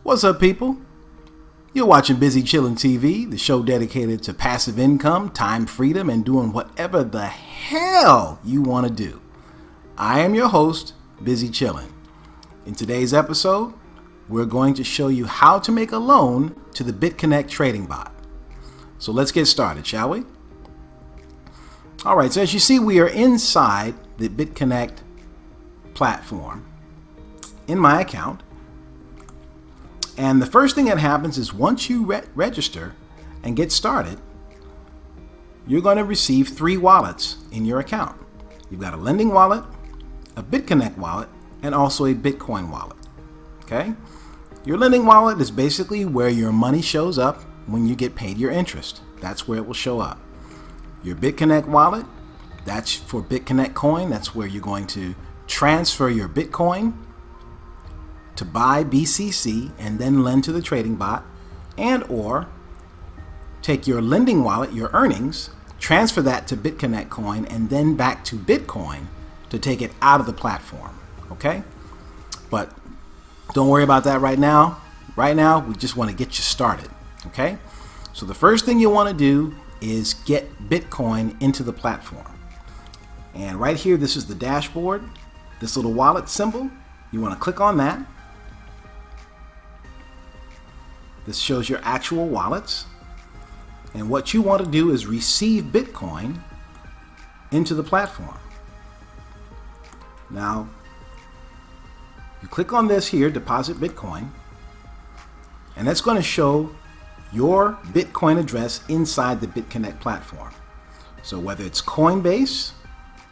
What's up, people? You're watching Busy Chillin TV, the show dedicated to passive income, time freedom, and doing whatever the hell you want to do. I am your host, Busy Chillin. In today's episode, we're going to show you how to make a loan to the Bitconnect Trading Bot. So let's get started, shall we? Alright, so as you see, we are inside the Bitconnect platform in my account. And the first thing that happens is once you register and get started, you're going to receive 3 wallets in your account. You've got a lending wallet, a Bitconnect wallet, and also a Bitcoin wallet. Okay? Your lending wallet is basically where your money shows up when you get paid your interest. That's where it will show up. Your Bitconnect wallet, that's for Bitconnect coin. That's where you're going to transfer your Bitcoin to buy BCC and then lend to the trading bot, and or take your lending wallet, your earnings, transfer that to Bitconnect coin and then back to Bitcoin to take it out of the platform. Okay? But don't worry about that right now. Right now, we just want to get you started. Okay? So the first thing you want to do is get Bitcoin into the platform. And right here, this is the dashboard. This little wallet symbol, you want to click on that. This shows your actual wallets. And what you want to do is receive Bitcoin into the platform. Now, you click on this here, deposit Bitcoin, and that's going to show your Bitcoin address inside the Bitconnect platform. So whether it's Coinbase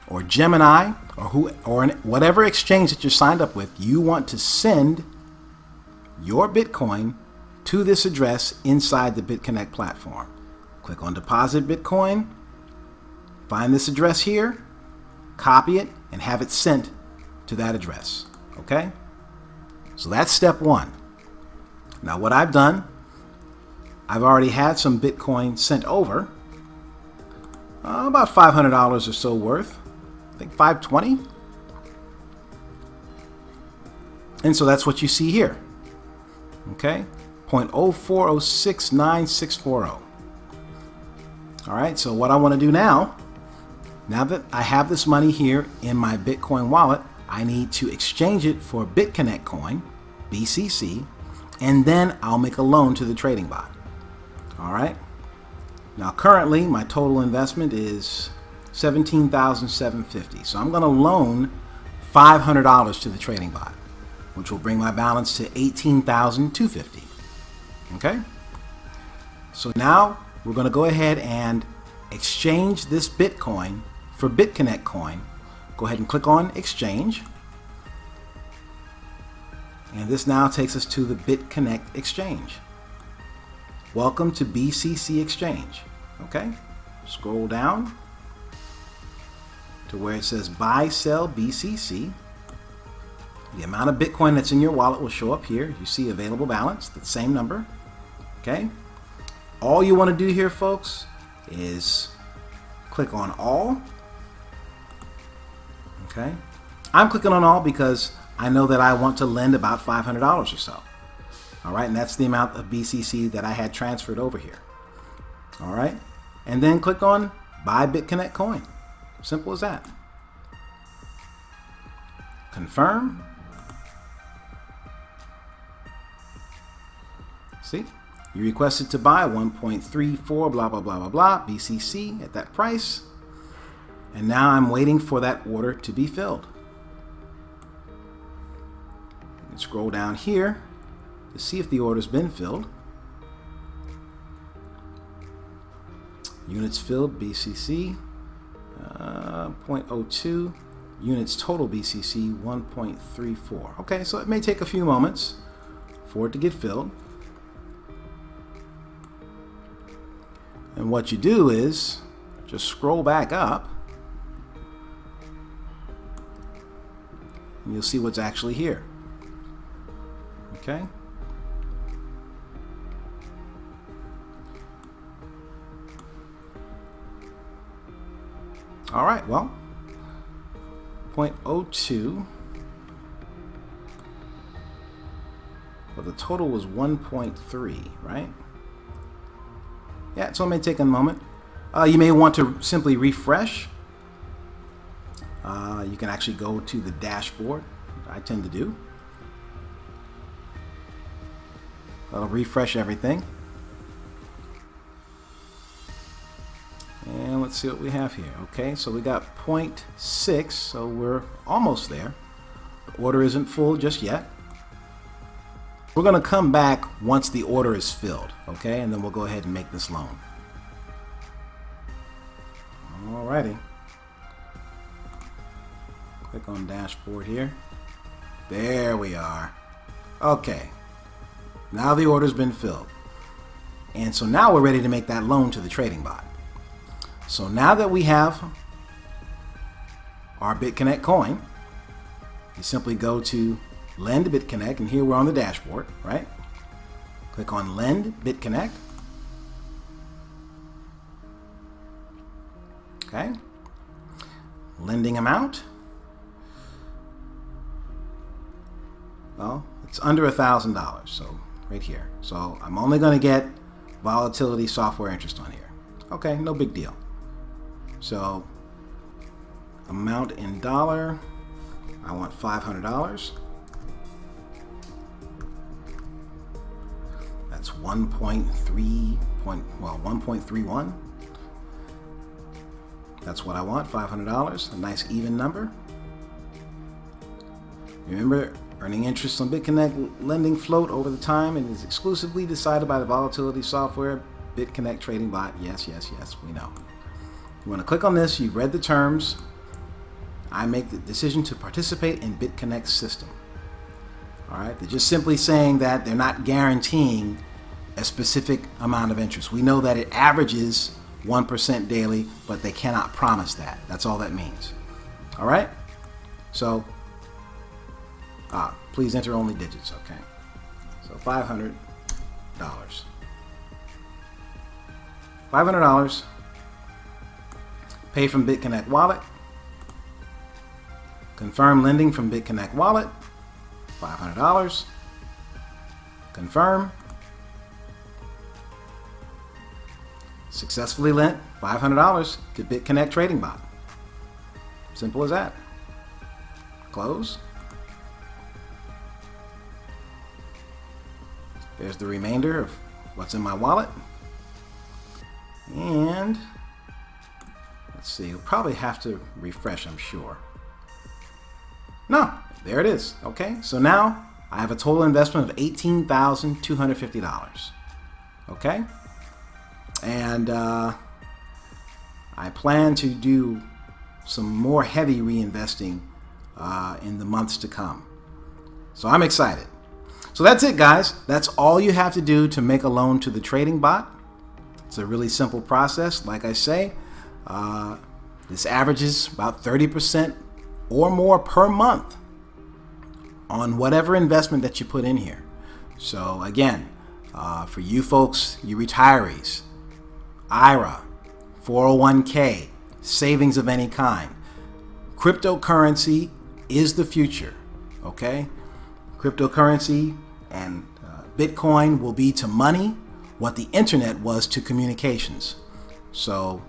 or Gemini or whatever exchange that you're signed up with, you want to send your Bitcoin to this address inside the Bitconnect platform. Click on deposit Bitcoin, find this address here, copy it, and have it sent to that address. Okay? So that's step 1. Now what I've done, I've already had some Bitcoin sent over, about $500 or so worth, I think $520. And so that's what you see here. Okay? 0.0406960. Alright, so what I want to do now that I have this money here in my Bitcoin wallet, I need to exchange it for Bitconnect coin, BCC, and then I'll make a loan to the trading bot. Alright, now currently my total investment is $17,750. So I'm going to loan $500 to the trading bot, which will bring my balance to $18,250. Okay, so now we're going to go ahead and exchange this Bitcoin for Bitconnect coin. Go ahead and click on exchange, and this now takes us to the Bitconnect exchange. Welcome to BCC exchange. Okay, scroll down to where it says buy sell BCC. The amount of Bitcoin that's in your wallet will show up here. You see available balance, the same number. Okay. All you want to do here, folks, is click on all. Okay. I'm clicking on all because I know that I want to lend about $500 or so. All right. And that's the amount of BCC that I had transferred over here. All right. And then click on buy Bitconnect coin. Simple as that. Confirm. See, you requested to buy 1.34 blah blah blah blah blah BCC at that price, and now I'm waiting for that order to be filled. You can scroll down here to see if the order's been filled. Units filled BCC 0.02, units total BCC 1.34. Okay, so it may take a few moments for it to get filled. And what you do is just scroll back up and you'll see what's actually here. Okay? All right, well, 0.02 But the total was 1.3, right? Yeah, so it may take a moment. You may want to simply refresh. You can actually go to the dashboard. I tend to do. I'll refresh everything. And let's see what we have here. Okay, so we got 0.6, so we're almost there. The order isn't full just yet. We're going to come back once the order is filled, okay, and then we'll go ahead and make this loan. Alrighty. Click on dashboard here. There we are. Okay. Now the order's been filled. And so now we're ready to make that loan to the trading bot. So now that we have our Bitconnect coin, you simply go to Lend Bitconnect, and here we're on the dashboard, right? Click on Lend Bitconnect. Okay. Lending amount. Well, it's under $1,000, so right here. So I'm only going to get volatility software interest on here. Okay, no big deal. So amount in dollar, I want $500. That's 1.31. That's what I want, $500, a nice even number. Remember, earning interest on Bitconnect lending float over the time and is exclusively decided by the volatility software Bitconnect Trading Bot. Yes, yes, yes, we know. You want to click on this, you've read the terms. I make the decision to participate in Bitconnect's system. All right, they're just simply saying that they're not guaranteeing a specific amount of interest. We know that it averages 1% daily, but they cannot promise that. That's all that means. All right, so please enter only digits. Okay, so $500. $500 pay from Bitconnect wallet. Confirm lending from Bitconnect wallet. $500. Confirm. Successfully lent $500 to Bitconnect Trading Bot. Simple as that. Close. There's the remainder of what's in my wallet. And let's see, you'll probably have to refresh, I'm sure. No, there it is. Okay, so now I have a total investment of $18,250. Okay, and I plan to do some more heavy reinvesting in the months to come. So I'm excited. So that's it, guys. That's all you have to do to make a loan to the trading bot. It's a really simple process. Like I say, this averages about 30% or more per month on whatever investment that you put in here. So again, for you folks, you retirees, IRA, 401k, savings of any kind, cryptocurrency is the future. Okay, cryptocurrency and Bitcoin will be to money what the internet was to communications. So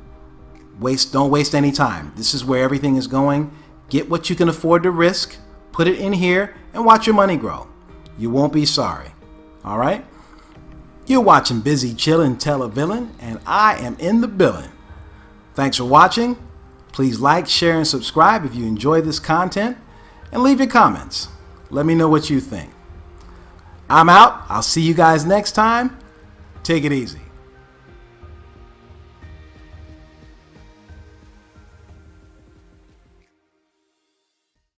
don't waste any time. This is where everything is going. Get what you can afford to risk, put it in here, and watch your money grow. You won't be sorry. All right? You're watching Busy Chillin' Televillain, and I am in the billing. Thanks for watching. Please like, share, and subscribe if you enjoy this content, and leave your comments. Let me know what you think. I'm out. I'll see you guys next time. Take it easy.